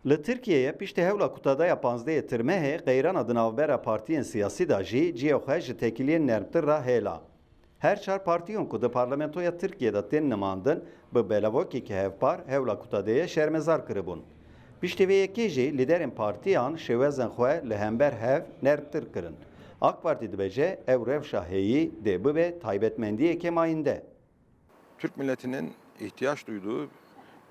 Li Tirkiye'ye piştî hewla kutadaya 15 Tirmehê qeyrana di navbera partiyên siyasî da jî ciyê xwe ji tekiliyên nermtir ra hêla. Her çar partiyon ku di parlamentoya Tirkiye'de tên nimandin bi belavokekî hevpar hewla kutadeye şermezar kiribûn. Piştî vê yekê jî lîderên partiyan şêwezên xwe li hember hev nermtir kirin. AK Parti dibêje ew rewşa hêyî dê bibe taybetmendiyekê mayînde. Türk milletinin ihtiyaç duyduğu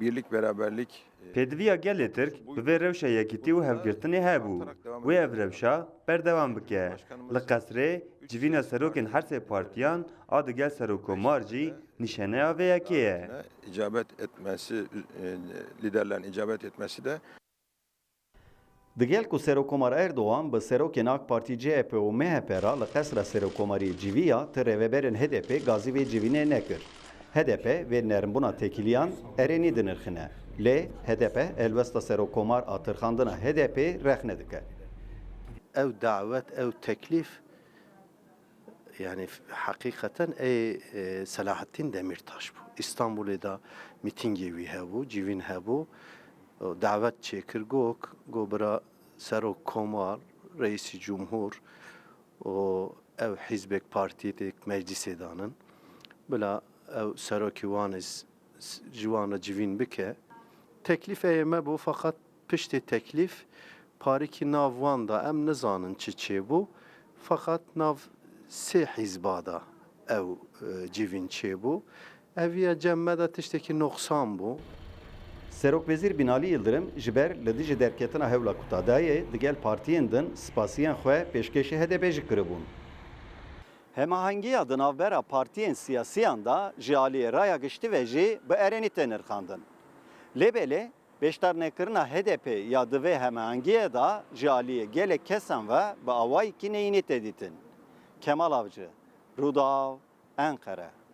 birlik, beraberlik Pêdiviya gelê Tirk bi vê rewşa yekîtî û hevgirtinê hebû. Wê ev rewşa berdewam bike. Li qesrê civîna serokên her sê partiyan a digel serokkomar jî nîşaneya vê yekê ye. icabet etmesi, liderlerin icabet etmesi de Digel ku Serokkomar Erdoğan bi serokên AK Parti, CHP û MHP ra li qesra serokkomarî civiya ti rêveberên HDP gazî vê civînê nekir. HDP vê nermbûna tekiliyan erenî dinirxine. Lê HDP elwesta serokkomar a tirxandina HDP rexne dike. ev davet, ev teklif yani hakikaten Selahattin Demirtaş bu. İstanbul'da da mitingi wî hebû, civîn hebû. Davet çêkir got bira Serokkomar, Reîsî Cumhur û ev hizbek partiyê meclisê danin. Bila ev serokî wan ji wan re civîn bike. Teklif me bû fakat piştî teklif parîkî nav wan da em nizanin çi çêbû fakat nav sê hîzba da ev civîn çêbû. Eviye cemme de tiştekî noxsan bû. Serokvezîr Binalî Yıldırım ji ber li dijî derketina hewla kutadayê digel partiyên din spasiyên xwe pêşkêşî HDP jî kiribûn. Hemahengiya di navbera partiyên siyasiyan da ji aliyê raya giştî ve jî bi erenî tê nirxandin. Lêbelê beşdarnekirina HDP ya di vê hemahengiyê da ji aliyê gelek kesan ve bi awayekî neyînî tê dîtin. Kemal Avcı, Rûdaw, Ankara.